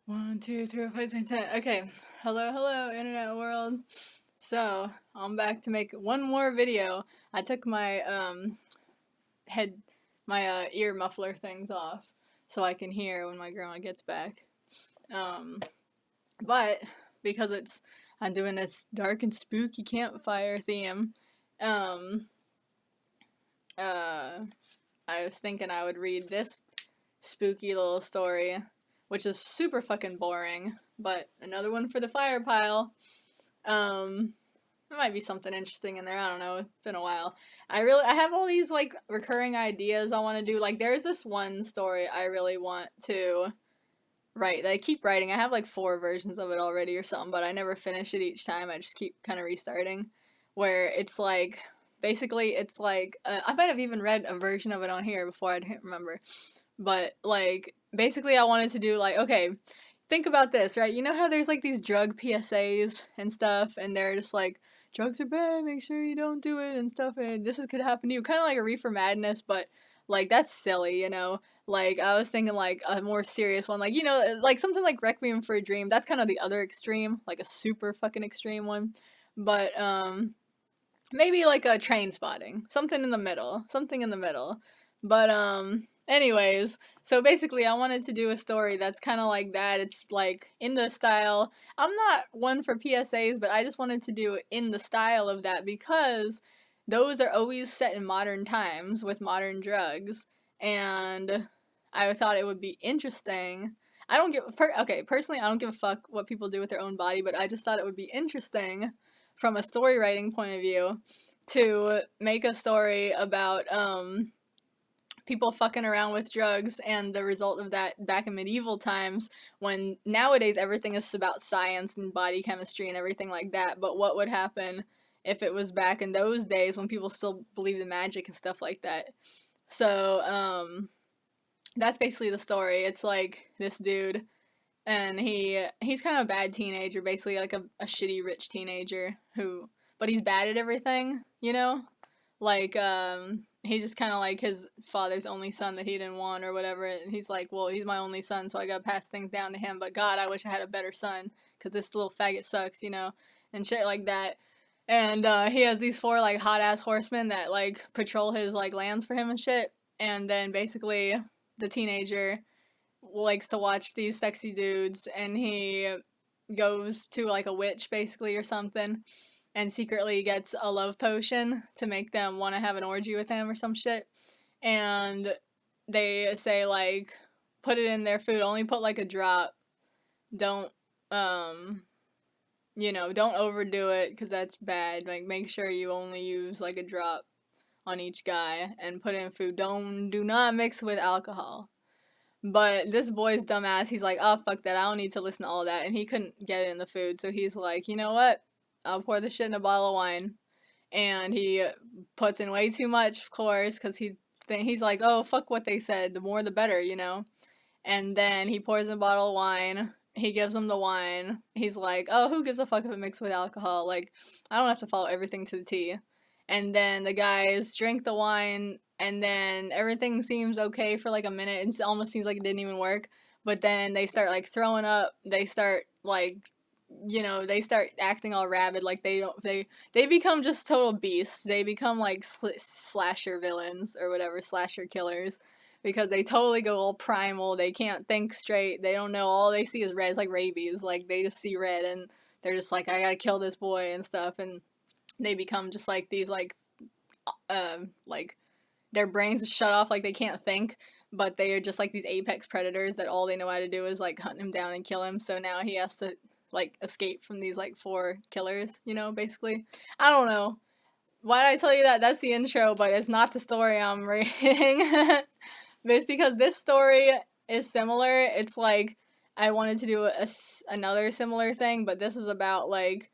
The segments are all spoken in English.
1, 2, 3, 4, 5, 6, 10. Okay. Hello, internet world. So, I'm back to make one more video. I took my head my ear muffler things off so I can hear when my grandma gets back. Um but because I'm doing this dark and spooky campfire theme, um uh I was thinking I would read this spooky little story, which is super fucking boring, but another one for the fire pile. Um, there might be something interesting in there. I don't know. It's been a while. I have all these like recurring ideas I want to do. Like there's this one story I really want to write that I keep writing. I have like 4 versions of it already or something, but I never finish it each time. I just keep kind of restarting. Where it's like basically it's like I might have even read a version of it on here before. I don't remember. But like basically I wanted to do like, okay, think about this, right? You know how there's like these drug PSAs and stuff, and they're just like, drugs are bad, make sure you don't do it and stuff, and could happen to you. Kind of like a reefer madness, but like that's silly, you know? Like I was thinking like a more serious one, like, you know, like something like Requiem for a Dream. That's kind of the other extreme, like a super fucking extreme one. But maybe like a Train Spotting, something in the middle, something in the middle. But anyways, so basically I wanted to do a story that's kind of like that. It's like in the style. I'm not one for PSAs, but I just wanted to do it in the style of that because those are always set in modern times with modern drugs, and I thought it would be interesting. I don't give okay, personally I don't give a fuck what people do with their own body, but I just thought it would be interesting from a story writing point of view to make a story about people fucking around with drugs and the result of that back in medieval times, when nowadays everything is about science and body chemistry and everything like that. But what would happen if it was back in those days when people still believed in magic and stuff like that? So that's basically the story. It's like this dude, and he's kind of a bad teenager, basically like a shitty rich teenager who, but he's bad at everything, you know? Like he's just kind of like his father's only son that he didn't want or whatever, and he's like, well, he's my only son, so I gotta pass things down to him, but God, I wish I had a better son because this little faggot sucks, you know? And shit like that. And he has these 4 like hot ass horsemen that like patrol his like lands for him and shit. And then basically the teenager likes to watch these sexy dudes, and he goes to like a witch basically or something, and secretly gets a love potion to make them want to have an orgy with him or some shit. And they say like, put it in their food, only put like a drop, don't um don't overdo it because that's bad. Like make sure you only use like a drop on each guy and put it in food. Do not mix with alcohol. But this boy's dumbass, he's like, oh, fuck that, I don't need to listen to all that. And he couldn't get it in the food, so he's like, you know what? I'll pour this shit in a bottle of wine. And he puts in way too much, of course, because he's like, oh, fuck what they said, the more the better, you know? And then he pours in a bottle of wine. He gives him the wine. He's like, oh, who gives a fuck if it mixed with alcohol? Like, I don't have to follow everything to the T. And then the guys drink the wine, and then everything seems okay for like a minute. It almost seems like it didn't even work. But then they start like throwing up. They start like, they start acting all rabid. Like they become just total beasts. They become like slasher villains or whatever, slasher killers, because they totally go all primal. They can't think straight. They don't know. All they see is red. It's like rabies. Like they just see red, and they're just like, I gotta kill this boy and stuff. And they become just like these like their brains are shut off. Like they can't think, but they are just like these apex predators that all they know how to do is like hunt him down and kill him. So now he has to like escape from these like 4 killers. Basically. I don't know. Why did I tell you that? That's the intro, but it's not the story I'm reading. It's because this story is similar. It's like I wanted to do another similar thing, but this is about like,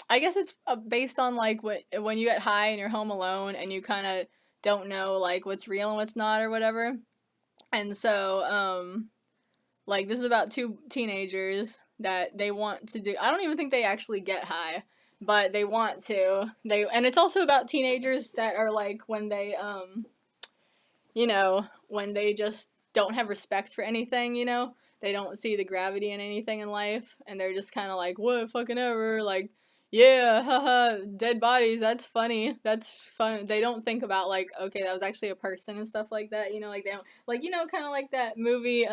I guess it's based on like when you get high and you're home alone and you kind of don't know like what's real and what's not or whatever. And so, like this is about 2 teenagers that they want to do. I don't even think they actually get high, but they want to. And it's also about teenagers that are like when they when they just don't have respect for anything, you know? They don't see the gravity in anything in life, and they're just kind of like, what fucking ever, like, yeah, haha, dead bodies, that's funny, that's fun. They don't think about, like, okay, that was actually a person and stuff like that, you know, like, they don't, like, you know, kind of like that movie,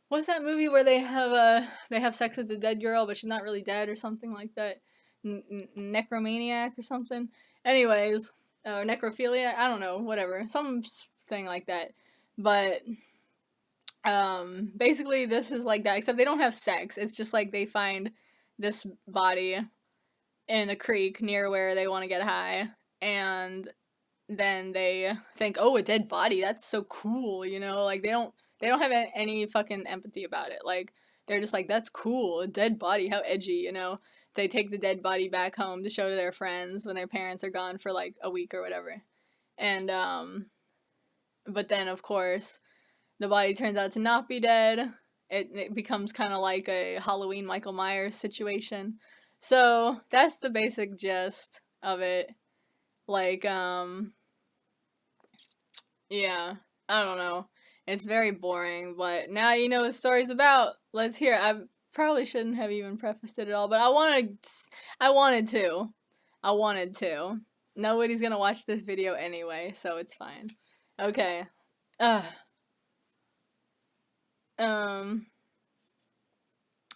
what's that movie where they have sex with a dead girl, but she's not really dead or something like that? Necromaniac or something? Anyways, or necrophilia, I don't know, whatever, something like that, but, basically this is like that, except they don't have sex, it's just like they find this body in a creek near where they want to get high, and then they think, oh, a dead body, that's so cool, you know, like they don't have any fucking empathy about it, like they're just like, that's cool, a dead body, how edgy, you know. They take the dead body back home to show to their friends when their parents are gone for like a week or whatever, and but then of course the body turns out to not be dead. It becomes kind of like a Halloween Michael Myers situation. So that's the basic gist of it. Like, yeah, I don't know. It's very boring, but now you know what the story's about. Let's hear it. I probably shouldn't have even prefaced it at all, but I wanted to. I wanted to. Nobody's gonna watch this video anyway, so it's fine. Okay. Ugh.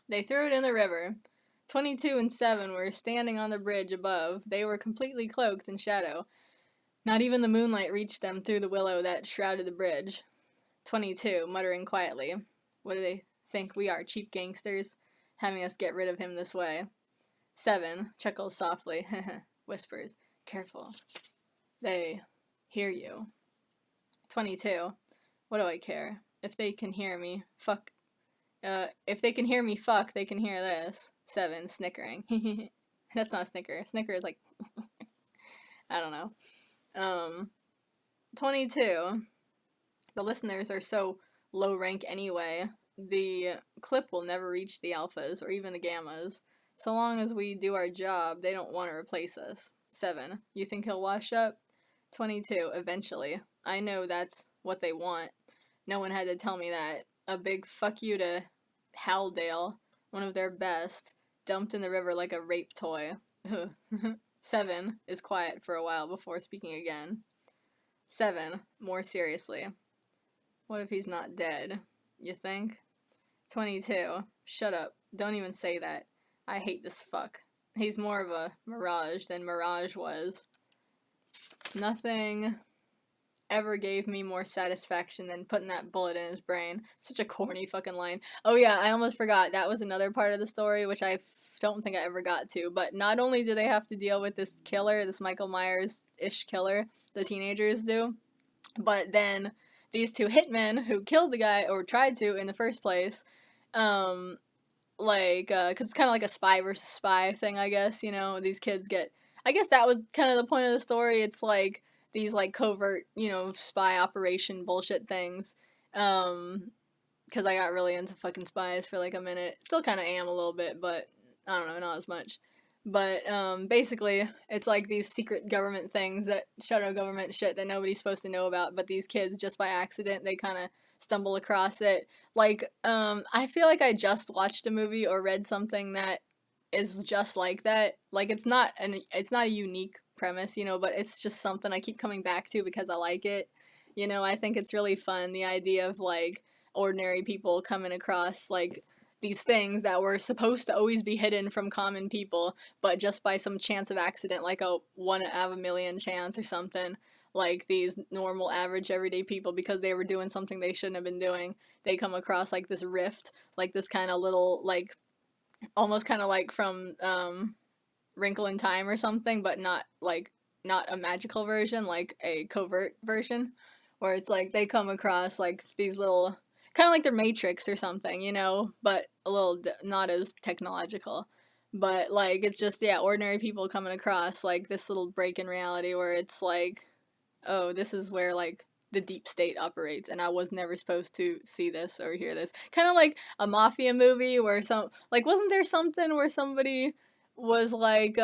They threw it in the river. 22 and 7 were standing on the bridge above. They were completely cloaked in shadow. Not even the moonlight reached them through the willow that shrouded the bridge. 22, muttering quietly. What do they think we are, cheap gangsters? Having us get rid of him this way. 7, chuckles softly. Whispers. Careful. They hear you. 22, what do I care? If they can hear me, fuck. If they can hear me fuck, they can hear this. 7, snickering. That's not a snicker. Snicker is like, I don't know. 22. The listeners are so low rank anyway. The clip will never reach the alphas or even the gammas. So long as we do our job, they don't want to replace us. 7. You think he'll wash up? 22. Eventually. I know that's what they want. No one had to tell me that. A big fuck you to Haldale, one of their best, dumped in the river like a rape toy. 7 is quiet for a while before speaking again. 7, more seriously. What if he's not dead? You think? 22, shut up. Don't even say that. I hate this fuck. He's more of a Mirage than Mirage was. Nothing ever gave me more satisfaction than putting that bullet in his brain. Such a corny fucking line. Oh yeah, I almost forgot. That was another part of the story, which I don't think I ever got to. But not only do they have to deal with this killer, this Michael Myers-ish killer, the teenagers do, but then these two hitmen who killed the guy, or tried to in the first place, because it's kind of like a spy versus spy thing, I guess, you know, these kids get, I guess that was kind of the point of the story. It's like these like covert, you know, spy operation bullshit things, because I got really into fucking spies for like a minute. Still kind of am a little bit, but I don't know, not as much. But basically, it's like these secret government things, that shadow government shit that nobody's supposed to know about, but these kids, just by accident, they kind of stumble across it. Like, I feel like I just watched a movie or read something that is just like that. Like, it's not a unique premise, you know, but it's just something I keep coming back to because I like it. You know, I think it's really fun, the idea of, like, ordinary people coming across, like, these things that were supposed to always be hidden from common people, but just by some chance of accident, like a 1 out of a million chance or something, like these normal, average, everyday people, because they were doing something they shouldn't have been doing, they come across, like, this rift, like, this kind of little, like, almost kind of like from, Wrinkle in Time or something, but not a magical version, like a covert version, where it's like they come across like these little, kind of like their Matrix or something, you know, but a little not as technological. But like it's just, yeah, ordinary people coming across like this little break in reality where it's like, oh, this is where like the deep state operates, and I was never supposed to see this or hear this. Kind of like a mafia movie where wasn't there something where somebody was like,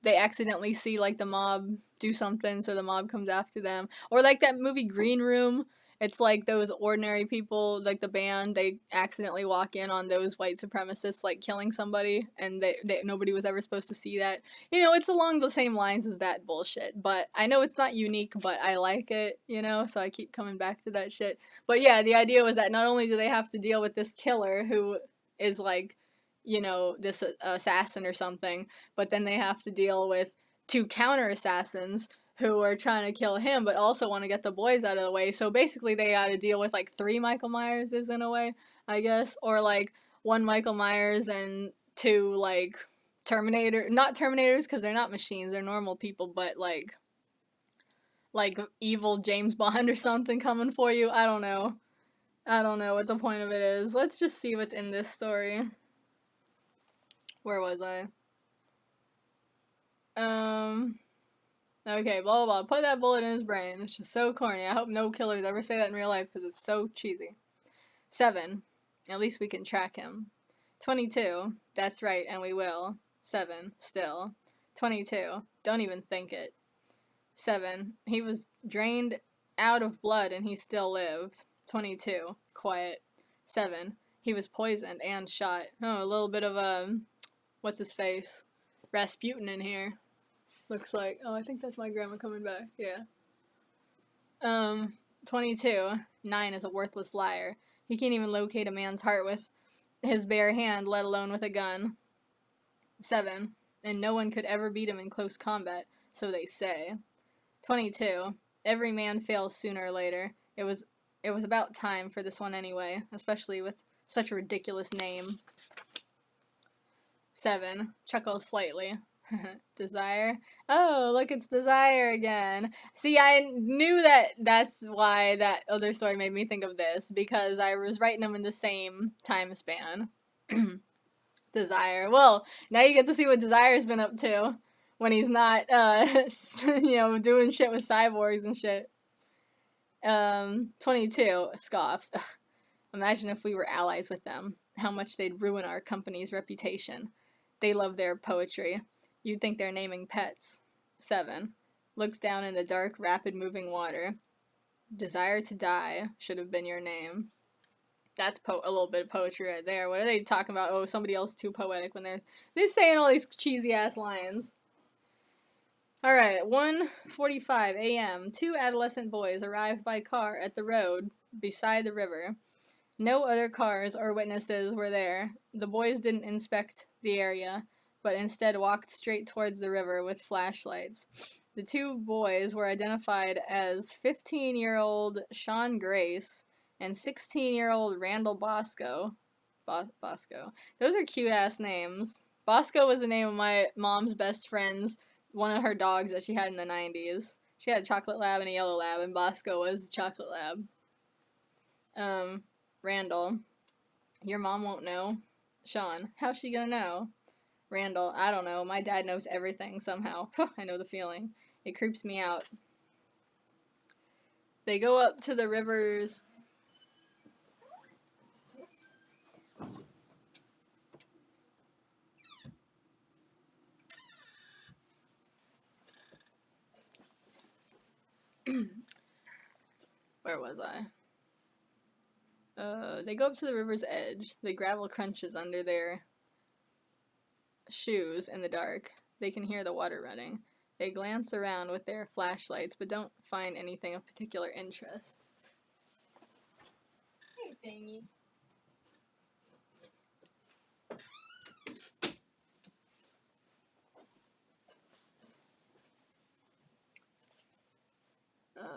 they accidentally see like the mob do something, so the mob comes after them, or like that movie Green Room, It's like those ordinary people, like the band, they accidentally walk in on those white supremacists, like, killing somebody, and nobody was ever supposed to see that. You know, it's along the same lines as that bullshit, but I know it's not unique, but I like it, you know, so I keep coming back to that shit. But yeah, the idea was that not only do they have to deal with this killer who is, like, you know, this assassin or something, but then they have to deal with two counter assassins who are trying to kill him, but also want to get the boys out of the way. So basically, they got to deal with like 3 Michael Myerses in a way, I guess, or like 1 Michael Myers and 2 like not Terminators because they're not machines, they're normal people, but like evil James Bond or something coming for you. I don't know. I don't know what the point of it is. Let's just see what's in this story. Where was I? Okay, blah, blah, blah. Put that bullet in his brain. It's just so corny. I hope no killers ever say that in real life because it's so cheesy. 7. At least we can track him. 22. That's right, and we will. 7. Still. 22. Don't even think it. 7. He was drained out of blood and he still lived. 22. Quiet. 7. He was poisoned and shot. Oh, a little bit of, what's his face? Rasputin in here. Looks like. Oh, I think that's my grandma coming back. Yeah. 22. 9 is a worthless liar. He can't even locate a man's heart with his bare hand, let alone with a gun. 7. And no one could ever beat him in close combat, so they say. 22. Every man fails sooner or later. It was about time for this one anyway, especially with such a ridiculous name. 7. Chuckles slightly. Desire? Oh, look, it's Desire again. See, I knew that's why that other story made me think of this, because I was writing them in the same time span. Desire. Well, now you get to see what Desire's been up to when he's not, you know, doing shit with cyborgs and shit. 22. Scoffs. Ugh. Imagine if we were allies with them. How much they'd ruin our company's reputation. They love their poetry. You'd think they're naming pets. 7. Looks down in the dark, rapid-moving water. Desire to die should have been your name. That's a little bit of poetry right there. What are they talking about? Oh, somebody else too poetic when they're saying all these cheesy-ass lines. Alright, 1:45 a.m. 2 adolescent boys arrive by car at the road beside the river. No other cars or witnesses were there. The boys didn't inspect the area, but instead walked straight towards the river with flashlights. The 2 boys were identified as 15-year-old Sean Grace and 16-year-old Randall Bosco. Bosco. Those are cute-ass names. Bosco was the name of my mom's best friend's, one of her dogs that she had in the 90s. She had a chocolate lab and a yellow lab, and Bosco was the chocolate lab. Randall. Your mom won't know. Sean. How's she gonna know? Randall. I don't know. My dad knows everything somehow. I know the feeling. It creeps me out. They go up to the rivers. Where was I? They go up to the river's edge. The gravel crunches under their shoes in the dark. They can hear the water running. They glance around with their flashlights, but don't find anything of particular interest. Hey, thingy.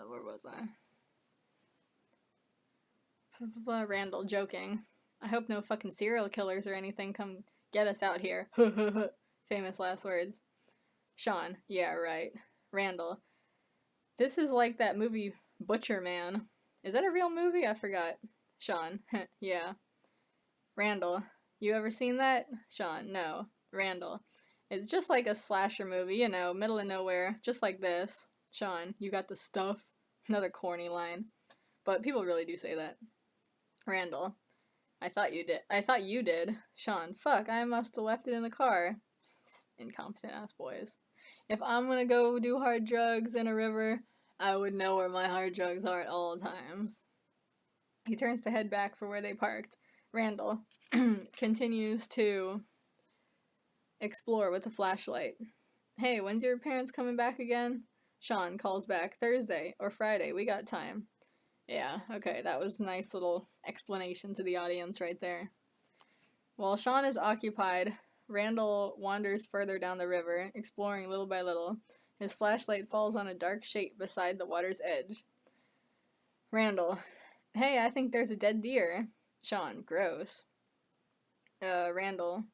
Where was I? Randall joking. I hope no fucking serial killers or anything come get us out here. Famous last words. Sean. Yeah, right. Randall. This is like that movie Butcher Man. Is that a real movie? I forgot. Sean. Yeah. Randall. You ever seen that? Sean. No. Randall. It's just like a slasher movie, you know, middle of nowhere, just like this. Sean. You got the stuff. Another corny line. But people really do say that. Randall. I thought you did. Sean. Fuck, I must have left it in the car. Incompetent ass boys. If I'm gonna go do hard drugs in a river, I would know where my hard drugs are at all times. He turns to head back for where they parked. Randall continues to explore with a flashlight. Hey, when's your parents coming back again? Sean calls back, Thursday or Friday, we got time. Yeah, okay, that was a nice little explanation to the audience right there. While Sean is occupied, Randall wanders further down the river, exploring little by little. His flashlight falls on a dark shape beside the water's edge. Randall, hey, I think there's a dead deer. Sean, gross. Randall,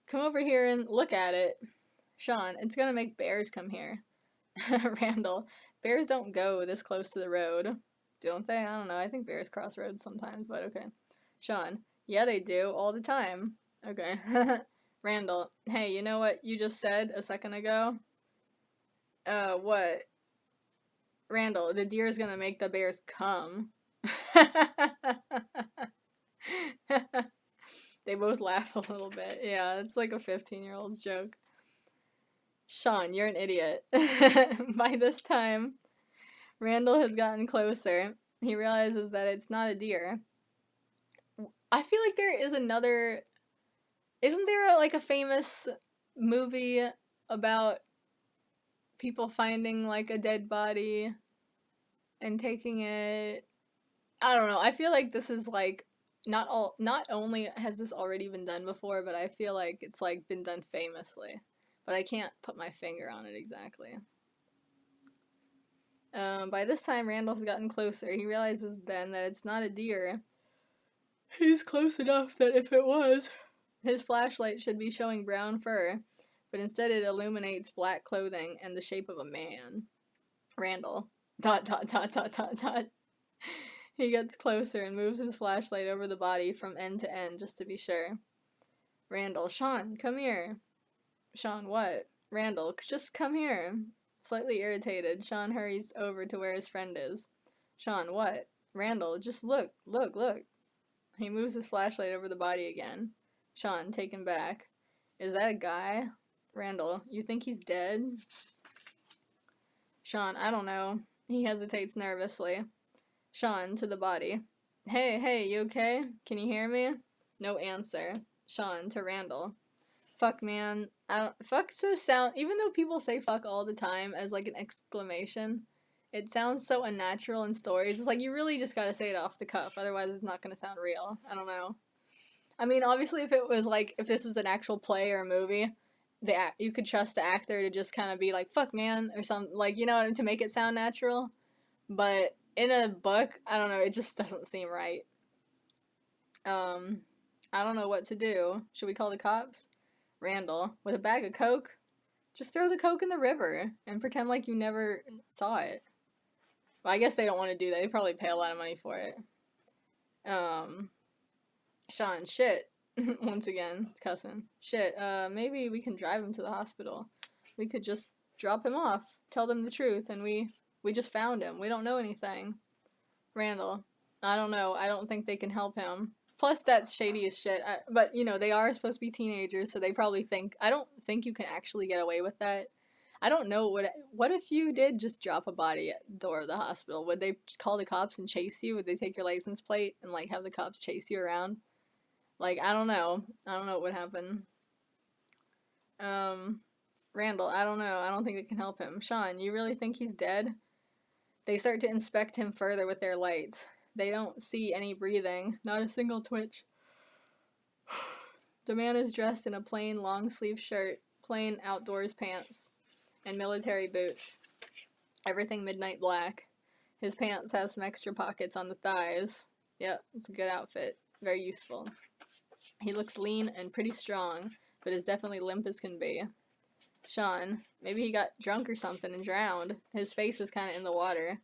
come over here and look at it. Sean, it's gonna make bears come here. Randall, bears don't go this close to the road. Don't they? I don't know. I think bears cross roads sometimes, but okay. Sean, yeah, they do, all the time. Okay. Randall, hey, you know what you just said a second ago? What? Randall, the deer is gonna make the bears come. They both laugh a little bit. Yeah, it's like a 15-year-old's joke. Sean, you're an idiot. By this time, Randall has gotten closer. He realizes that it's not a deer. I feel like there is another... Isn't there like a famous movie about people finding like a dead body and taking it? I don't know. I feel like this is like not only has this already been done before, but I feel like it's like been done famously. But I can't put my finger on it exactly. By this time, Randall has gotten closer. He realizes then that it's not a deer. He's close enough that if it was, his flashlight should be showing brown fur, but instead it illuminates black clothing and the shape of a man. Randall. ... He gets closer and moves his flashlight over the body from end to end just to be sure. Randall. Sean, come here. Sean, what? Randall, just come here. Slightly irritated, Sean hurries over to where his friend is. Sean, what? Randall, just look. He moves his flashlight over the body again. Sean, taken back. Is that a guy? Randall, you think he's dead? Sean, I don't know. He hesitates nervously. Sean, to the body. Hey, you okay? Can you hear me? No answer. Sean, to Randall. Fuck, man. Fuck's the sound, even though people say fuck all the time as like an exclamation, it sounds so unnatural in stories. It's like you really just gotta say it off the cuff, otherwise it's not gonna sound real. I don't know. I mean, obviously if this was an actual play or a movie, you could trust the actor to just kind of be like, fuck, man, or something, like, you know, to make it sound natural. But in a book, I don't know, it just doesn't seem right. I don't know what to do. Should we call the cops? Randall, with a bag of Coke? Just throw the Coke in the river and pretend like you never saw it. Well, I guess they don't want to do that. They probably pay a lot of money for it. Sean, shit. Once again, cussing. Shit, maybe we can drive him to the hospital. We could just drop him off, tell them the truth, and we just found him. We don't know anything. Randall, I don't know. I don't think they can help him. Plus, that's shady as shit. But, you know, they are supposed to be teenagers, so they probably think... I don't think you can actually get away with that. I don't know. What if you did just drop a body at the door of the hospital? Would they call the cops and chase you? Would they take your license plate and, like, have the cops chase you around? Like, I don't know. I don't know what would happen. Randall, I don't know. I don't think it can help him. Sean, you really think he's dead? They start to inspect him further with their lights. They don't see any breathing, not a single twitch. The man is dressed in a plain long-sleeve shirt, plain outdoors pants, and military boots. Everything midnight black. His pants have some extra pockets on the thighs. Yep, it's a good outfit. Very useful. He looks lean and pretty strong, but is definitely limp as can be. Sean, maybe he got drunk or something and drowned. His face is kind of in the water.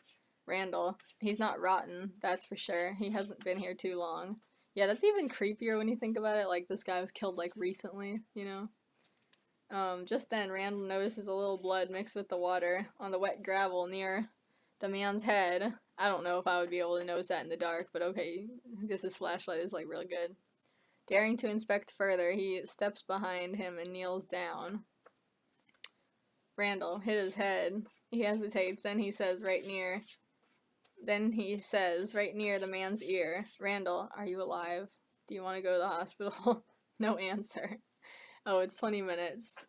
Randall, he's not rotten, that's for sure. He hasn't been here too long. Yeah, that's even creepier when you think about it, like this guy was killed like recently, you know? Just then, Randall notices a little blood mixed with the water on the wet gravel near the man's head. I don't know if I would be able to notice that in the dark, but okay, I guess his flashlight is like really good. Daring to inspect further, he steps behind him and kneels down. Randall hit his head. He hesitates, then he says right near, then he says, right near the man's ear, "Randall, are you alive? Do you want to go to the hospital?" No answer. Oh, it's 20 minutes.